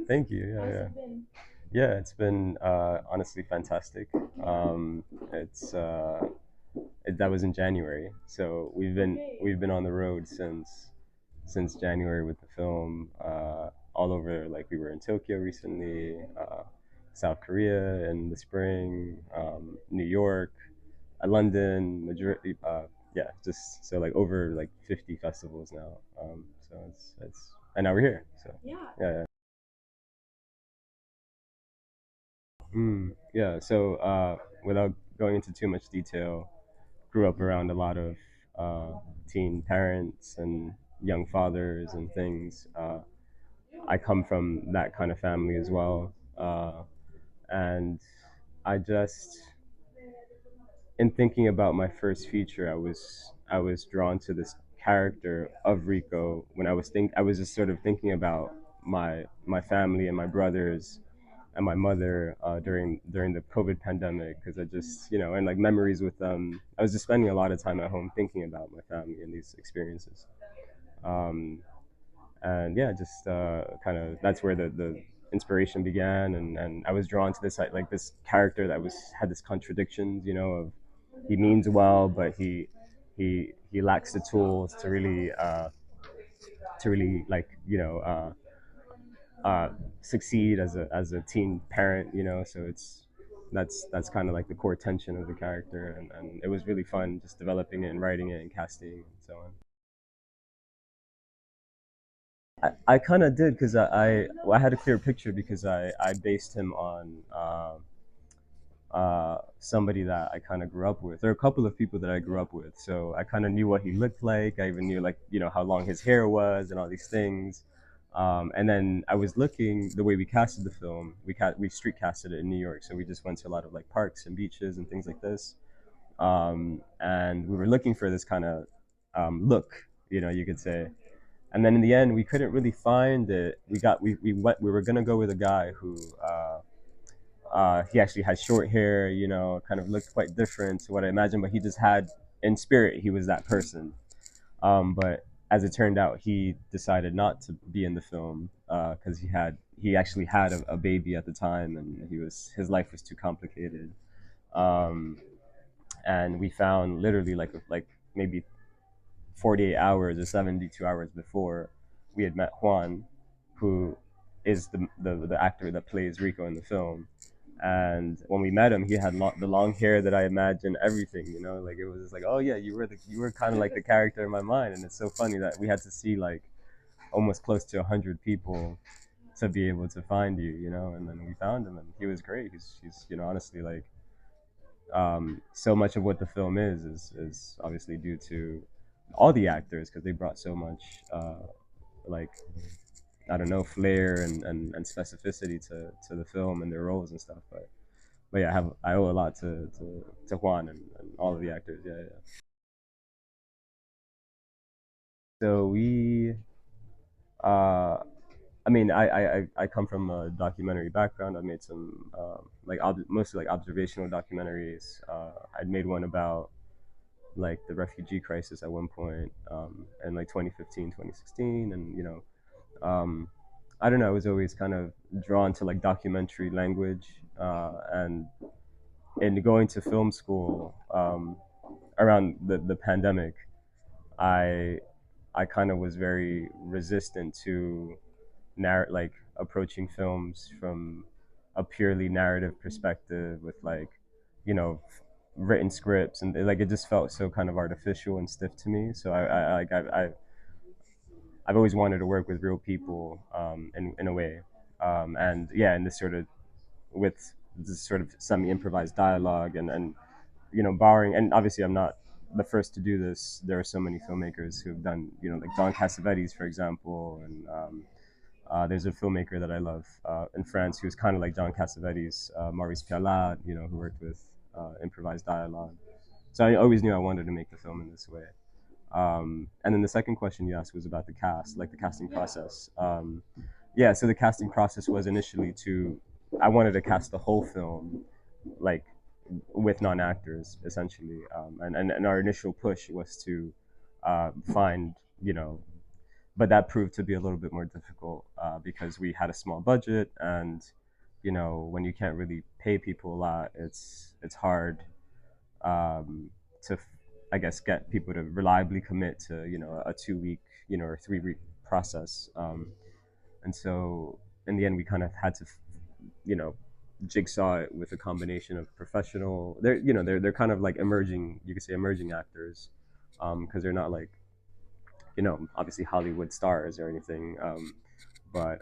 Thank you. Yeah, it's been honestly fantastic. It's that was in January, so we've been on the road since January with the film, all over. Like we were in Tokyo recently, South Korea in the spring, New York, London, Madrid. Yeah, just so like over like 50 festivals now. So it's and now we're here. So yeah. Yeah. So without going into too much detail, grew up around a lot of teen parents and young fathers and things. I come from that kind of family as well, and I just, in thinking about my first feature, I was drawn to this character of Rico when I was just sort of thinking about my family and my brothers and my mother during the COVID pandemic, because I just, and like memories with them. I was just spending a lot of time at home thinking about my family and these experiences. Um, and yeah, just kind of that's where the inspiration began, and I was drawn to this like this character that was had this contradictions, of he means well, but he lacks the tools to really like succeed as a teen parent, so that's kind of like the core tension of the character, and it was really fun just developing it and writing it and casting and so on. I kind of did because I had a clear picture because I based him on somebody that I kind of grew up with. There are a couple of people that I grew up with, so I kind of knew what he looked like. I even knew like how long his hair was and all these things. And then I was looking the way we casted the film. We street casted it in New York, so we just went to a lot of like parks and beaches and things like this. And we were looking for this kind of look, you could say. And then in the end, we couldn't really find it. We were gonna go with a guy who he actually had short hair, kind of looked quite different to what I imagined, but he just had in spirit he was that person. But as it turned out, he decided not to be in the film because he actually had a baby at the time, and his life was too complicated. Um, and we found literally like maybe 48 hours or 72 hours before we had met Juan, who is the actor that plays Rico in the film. And when we met him, he had the long hair that I imagined, everything, like it was just like, oh yeah, you were kind of like the character in my mind. And it's so funny that we had to see like almost close to 100 people to be able to find you, and then we found him, and he was great. He's honestly like, so much of what the film is obviously due to all the actors because they brought so much like I don't know, flair and specificity to the film and their roles and stuff. But yeah, I owe a lot to Juan and all of the actors. Yeah, yeah. So uh, I mean, I come from a documentary background. I've made some like mostly like observational documentaries. I'd made one about like the refugee crisis at one point in like 2015, 2016, and I don't know. I was always kind of drawn to like documentary language, and in going to film school around the pandemic, I I kind of was very resistant to like approaching films from a purely narrative perspective with like written scripts, and like it just felt so kind of artificial and stiff to me. So I've always wanted to work with real people in a way, and yeah, and this sort of with this sort of semi-improvised dialogue and borrowing. And obviously, I'm not the first to do this. There are so many filmmakers who've done, like John Cassavetes, for example, and there's a filmmaker that I love in France who's kind of like John Cassavetes, Maurice Pialat, who worked with improvised dialogue. So I always knew I wanted to make the film in this way. And then the second question you asked was about the cast, like the casting process. Yeah, so the casting process was initially I wanted to cast the whole film, like with non-actors essentially, and our initial push was to find, but that proved to be a little bit more difficult because we had a small budget, and when you can't really pay people a lot, it's hard to, I guess, get people to reliably commit to a 2 week or 3 week process. And so in the end, we kind of had to you know jigsaw it with a combination of professional. They're kind of like emerging, you could say, emerging actors, because they're not like obviously Hollywood stars or anything. But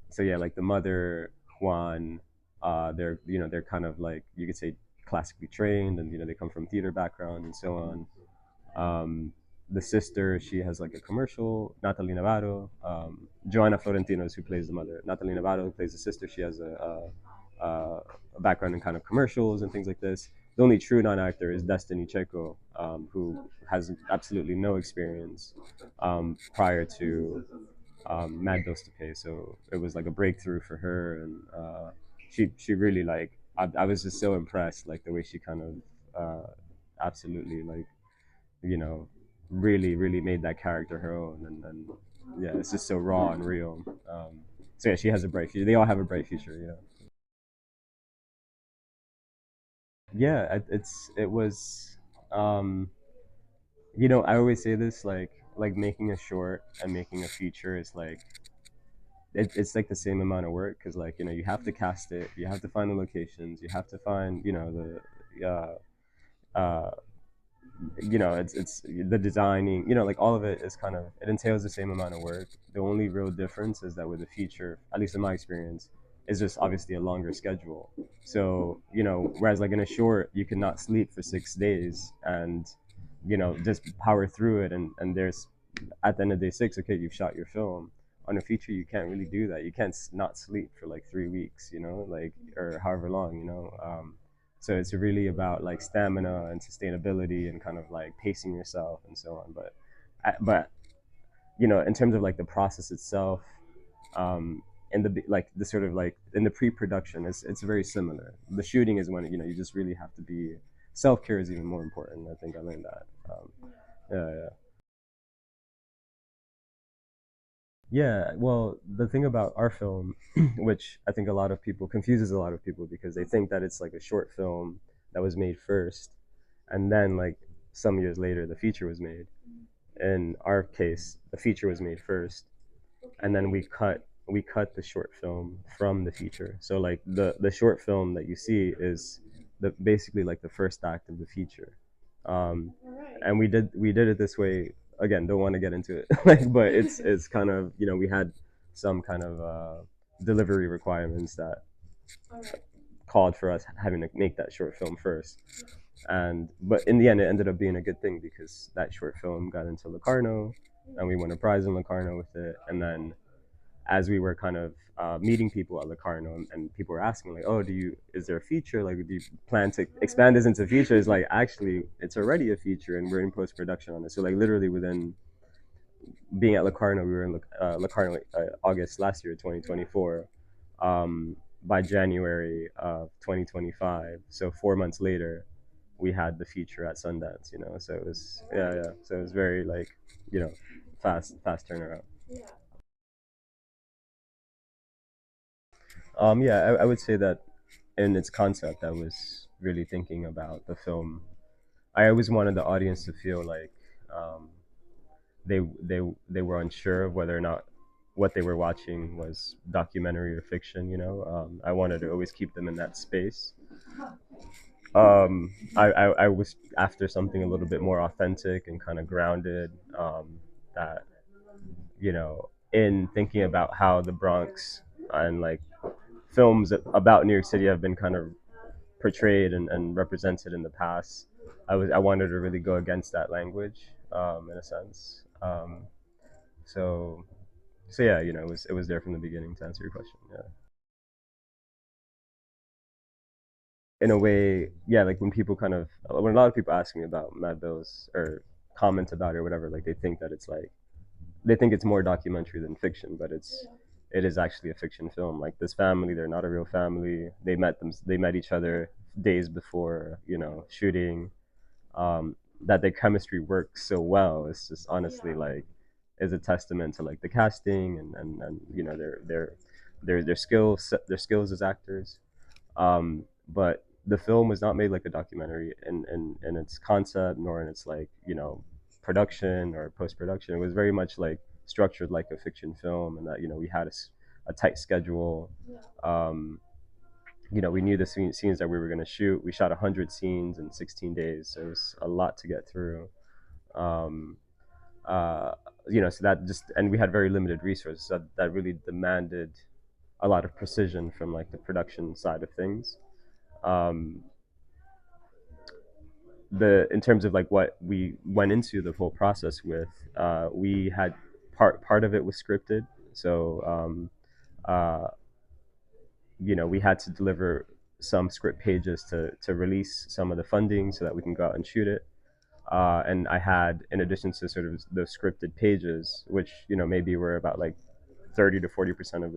so yeah, like the mother, Juan, they're kind of like, you could say, classically trained, and they come from theater background and so on. The sister, she has like a commercial, Natalie Navarro. Joanna Florentino is who plays the mother. Natalie Navarro, who plays the sister, she has a background in kind of commercials and things like this. The only true non-actor is Destiny Checo, who has absolutely no experience prior to Mad Dose to Pay. So it was like a breakthrough for her, and she really, like, I was just so impressed, like the way she kind of absolutely, like, you know really made that character her own, and yeah, it's just so raw and real. So yeah, she has a bright future. They all have a bright future. Yeah, it was. Um, I always say this, like making a short and making a feature is like it's like the same amount of work, because like you have to cast it, you have to find the locations, you have to find the it's the designing, like all of it is kind of, it entails the same amount of work. The only real difference is that with a feature, at least in my experience, is just obviously a longer schedule. So whereas like in a short, you could not sleep for 6 days and just power through it, and there's, at the end of day six, okay, you've shot your film. On a feature, you can't really do that. You can't not sleep for like 3 weeks, like, or however long, so it's really about like stamina and sustainability and kind of like pacing yourself and so on. But in terms of like the process itself, and the sort of like in the pre-production, it's very similar. The shooting is when you just really have to be, self-care is even more important. I think I learned that. Yeah, yeah. Yeah, well, the thing about our film, which I think a lot of people confuses a lot of people, because they think that it's like a short film that was made first, and then like some years later the feature was made. In our case, the feature was made first, and then we cut the short film from the feature. So like the short film that you see is the basically like the first act of the feature. And we did it this way. Again, don't want to get into it, like, but it's kind of, we had some kind of delivery requirements that called for us having to make that short film first. And but in the end, it ended up being a good thing, because that short film got into Locarno, and we won a prize in Locarno with it. And then as we were kind of meeting people at Locarno, and people were asking like, "Oh, is there a feature? Like, do you plan to expand this into features?" Like, actually, it's already a feature, and we're in post production on it. So like literally within being at Locarno, we were in Locarno August last year, 2024. By January of 2025, so 4 months later, we had the feature at Sundance. So it was, yeah, yeah. So it was very like, you know, fast turnaround. Yeah, I would say that in its concept, I was really thinking about the film. I always wanted the audience to feel like um, they were unsure of whether or not what they were watching was documentary or fiction. I wanted to always keep them in that space. I was after something a little bit more authentic and kind of grounded. That in thinking about how the Bronx and like films about New York City have been kind of portrayed and represented in the past. I wanted to really go against that language, in a sense. So so yeah, it was there from the beginning, to answer your question. Yeah. In a way, yeah, like when a lot of people ask me about Mad Bills or comment about it or whatever, like they think it's more documentary than fiction, but it is actually a fiction film. Like, this family, they're not a real family. They met each other days before, shooting. That their chemistry works so well. It's just honestly like is a testament to like the casting and you know their skills as actors. But the film was not made like a documentary in its concept, nor in its like production or post production. It was very much like structured like a fiction film, and that we had a tight schedule. Um, we knew the scenes that we were going to shoot. We shot 100 scenes in 16 days, so it was a lot to get through. Um, uh, so that just, and we had very limited resources, so that really demanded a lot of precision from like the production side of things. Um, the In terms of like what we went into the whole process with, we had part of it was scripted, so uh, we had to deliver some script pages to release some of the funding so that we can go out and shoot it. And I had, in addition to sort of those scripted pages, which maybe were about like 30 to 40% of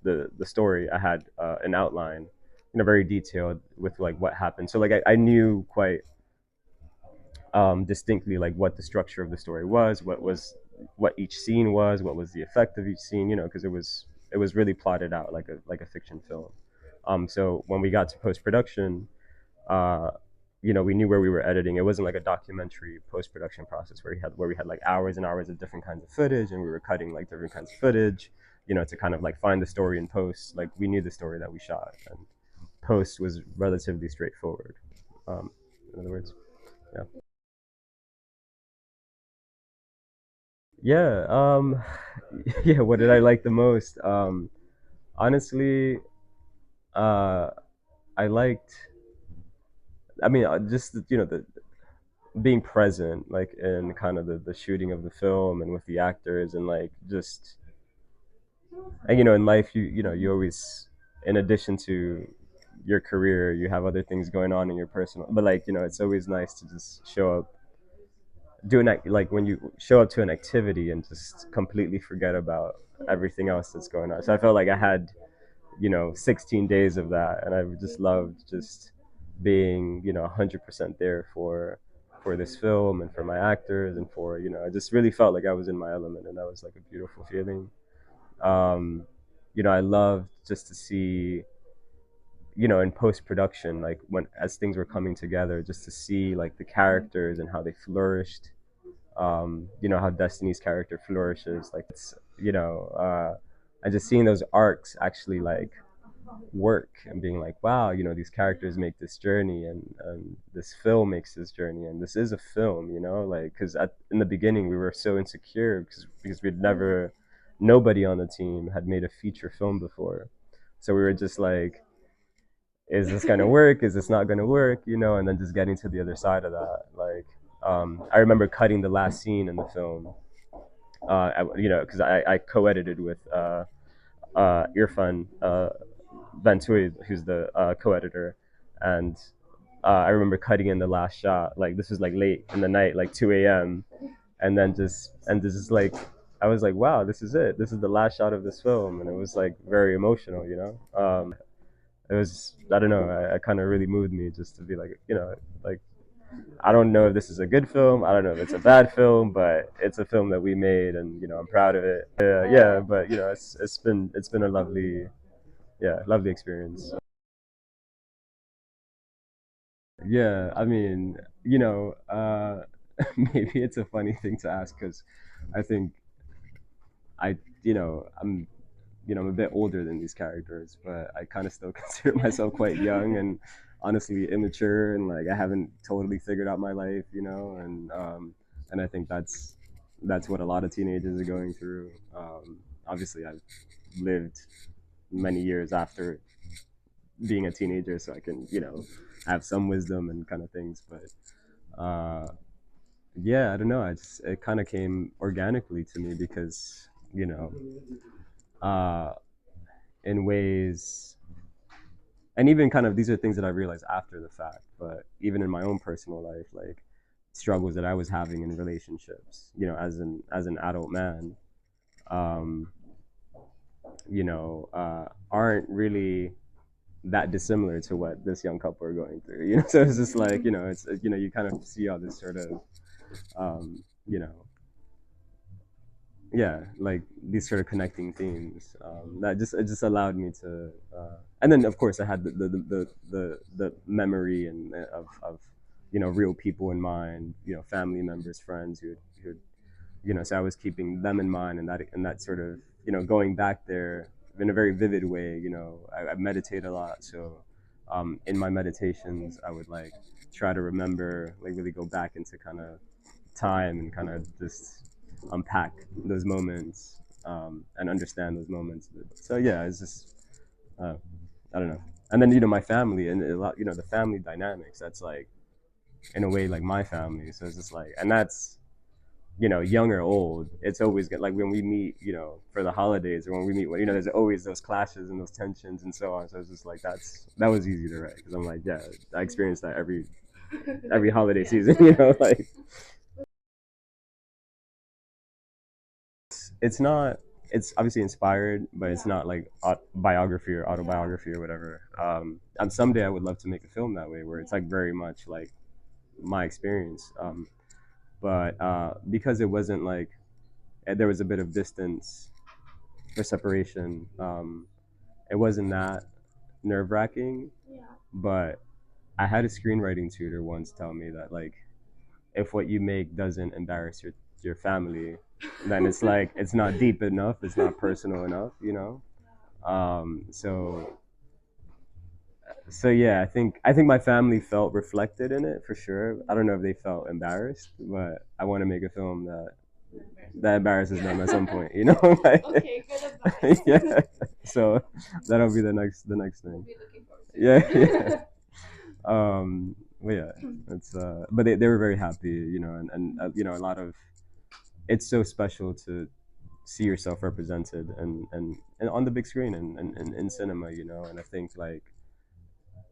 the story, I had an outline, very detailed with like what happened. So like I knew quite distinctly like what the structure of the story was, what each scene was, what was the effect of each scene, because it was really plotted out like a fiction film. So when we got to post production, uh, we knew where we were editing. It wasn't like a documentary post production process where we had like hours and hours of different kinds of footage, and we were cutting like different kinds of footage, to kind of like find the story in post. Like we knew the story that we shot, and post was relatively straightforward. In other words, yeah. Yeah. Yeah. What did I like the most? Honestly, uh, I liked. I mean, just the being present, like in kind of the shooting of the film and with the actors, and like just, and in life, you always, in addition to your career, you have other things going on in your personal. But like it's always nice to just show up, do an act, like when you show up to an activity and just completely forget about everything else that's going on. So I felt like I had 16 days of that, and I just loved just being 100% there for this film and for my actors, and for I just really felt like I was in my element, and that was like a beautiful feeling. um I loved just to see, in post production, like when as things were coming together, just to see like the characters and how they flourished. How Destiny's character flourishes, like it's and just seeing those arcs actually like work, and being like, wow, these characters make this journey, and this film makes this journey, and this is a film, like, because in the beginning we were so insecure, because we'd never, nobody on the team had made a feature film before, so we were just like, is this gonna work, is this not gonna work, and then just getting to the other side of that, like, I remember cutting the last scene in the film, because I co-edited with Irfan Vantui, who's the co-editor, and I remember cutting in the last shot. Like this was like late in the night, like 2 a.m. And then this is like, I was like, wow, this is it. This is the last shot of this film, and it was like very emotional. It was, I don't know. I kind of really moved me just to be like, like, I don't know if this is a good film. I don't know if it's a bad film, but it's a film that we made, and I'm proud of it. Yeah. But it's been a lovely, yeah, lovely experience. Yeah, I mean, maybe it's a funny thing to ask, because I think I, I'm a bit older than these characters, but I kind of still consider myself quite young and honestly immature, and like I haven't totally figured out my life, and I think that's what a lot of teenagers are going through. Obviously, I've lived many years after being a teenager, so I can, have some wisdom and kind of things, but yeah, I don't know. It kind of came organically to me, because uh, in ways, and even kind of these are things that I realized after the fact, but even in my own personal life, like struggles that I was having in relationships, as an adult man, um, aren't really that dissimilar to what this young couple are going through. So it's just like, it's you kind of see all this sort of, um, you know yeah, like these sort of connecting themes that just it just allowed me to and then of course I had the memory and of real people in mind, family members, friends who so I was keeping them in mind, and that sort of going back there in a very vivid way. I meditate a lot, so in my meditations I would like try to remember, like really go back into kind of time and kind of just unpack those moments and understand those moments. So yeah, it's just uh, I don't know. And then my family and a lot, the family dynamics. That's like in a way like my family. So it's just like, and that's young or old. It's always good. Like when we meet, for the holidays or when we meet, there's always those clashes and those tensions and so on. So it's just like that was easy to write because I'm like, yeah, I experience that every holiday season. Like it's not it's obviously inspired, but it's not like biography or autobiography or whatever. And someday I would love to make a film that way, where it's like very much like my experience. But because it wasn't like there was a bit of distance or separation, it wasn't that nerve wracking. But I had a screenwriting tutor once tell me that like if what you make doesn't embarrass your family, then it's like it's not deep enough, it's not personal enough. So yeah, I think my family felt reflected in it for sure. I don't know if they felt embarrassed, but I want to make a film that embarrasses them at some point. Like, okay, good advice. Yeah. So that'll be the next thing. Yeah, yeah. But yeah, it's but they were very happy, and a lot of it's so special to see yourself represented and on the big screen and in cinema, and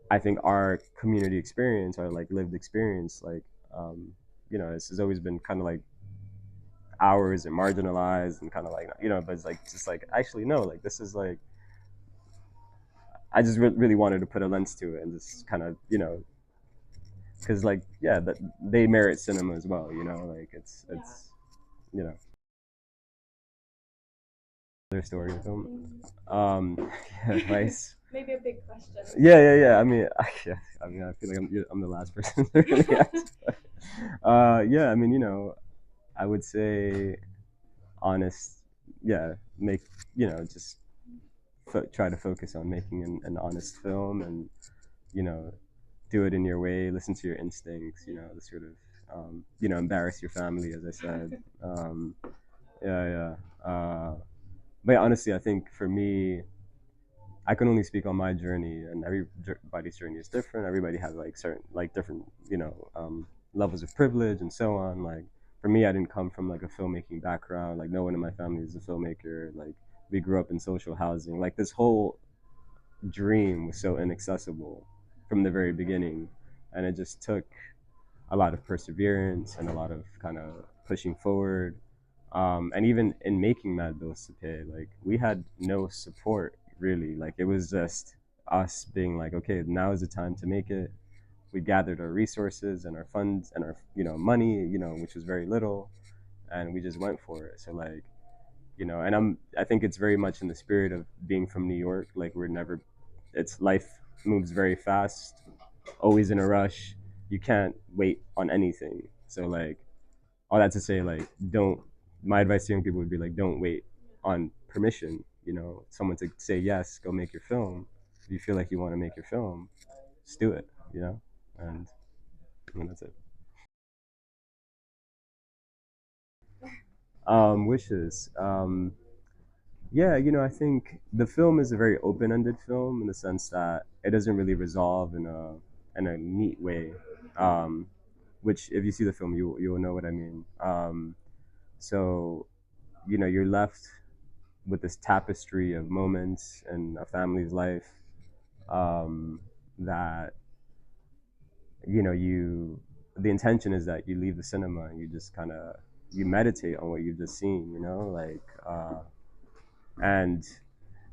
I think our community experience, our like lived experience, like this has always been kind of like ours and marginalized and kind of like but it's like just like actually no, like this is like I just really wanted to put a lens to it and just kind of because like yeah, that they merit cinema as well, like it's you know their story of film. Yeah, advice. Maybe a big question. Yeah. I mean, yeah, I feel like I'm the last person to really ask. Yeah, I mean, I would say honest. Yeah, make just try to focus on making an honest film, and you know, do it in your way. Listen to your instincts. The sort of embarrass your family, as I said. Yeah. But yeah, honestly, I think for me, I can only speak on my journey, and everybody's journey is different. Everybody has like certain, like different, levels of privilege and so on. Like for me, I didn't come from like a filmmaking background. Like no one in my family is a filmmaker. Like we grew up in social housing. Like this whole dream was so inaccessible from the very beginning, and it just took a lot of perseverance and a lot of kind of pushing forward. And even in making Mad Bills to Pay, like we had no support really. Like it was just us being like, okay, now is the time to make it. We gathered our resources and our funds and our money, which was very little, and we just went for it. So like and I think it's very much in the spirit of being from New York. Like we're never, it's life moves very fast, always in a rush. You can't wait on anything. So like all that to say, like, don't. My advice to young people would be like, don't wait on permission. Someone to say yes, go make your film. If you feel like you want to make your film, just do it. And, that's it. Wishes. Yeah, I think the film is a very open-ended film in the sense that it doesn't really resolve in a neat way. Um, which, if you see the film, you will know what I mean. So you're left with this tapestry of moments in a family's life that you the intention is that you leave the cinema and you just kind of you meditate on what you've just seen, like and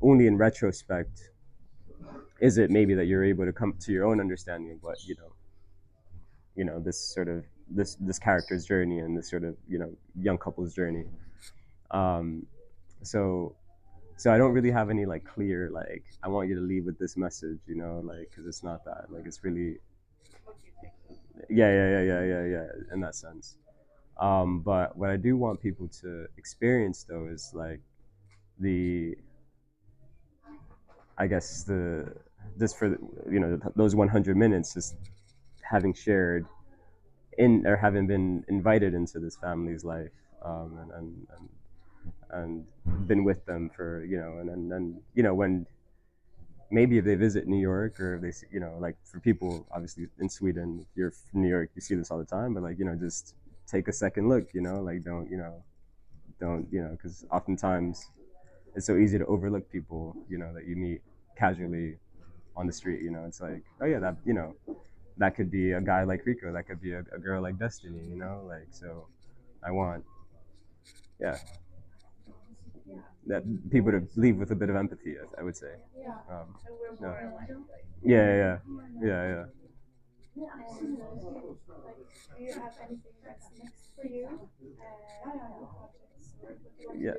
only in retrospect is it maybe that you're able to come to your own understanding of what this sort of this character's journey and this sort of young couple's journey. Um, so so I don't really have any like clear like I want you to leave with this message, you know, like because it's not that like it's really yeah in that sense. But what I do want people to experience though is like the I guess the just for you know those 100 minutes just having shared in or having been invited into this family's life and been with them for you know and you know when maybe if they visit New York or if they you know like for people obviously in Sweden if you're from New York you see this all the time but like you know just take a second look you know like don't you know because oftentimes it's so easy to overlook people you know that you meet casually on the street you know it's like oh yeah that you know that could be a guy like Rico that could be a girl like Destiny you know like so I want yeah that people to leave with a bit of empathy I would say yeah. Yeah, yeah. Yeah.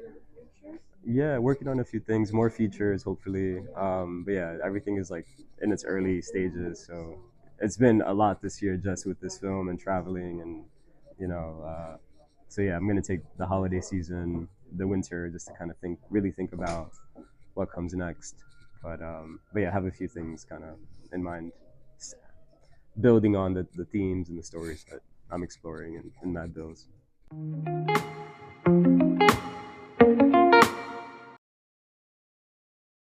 Yeah, working on a few things, more features, hopefully. But yeah, everything is like in its early stages, so it's been a lot this year just with this film and traveling, and you know. So yeah, I'm gonna take the holiday season, the winter, just to kind of really think about what comes next. But yeah, I have a few things kind of in mind, building on the themes and the stories that I'm exploring in Mad Bills.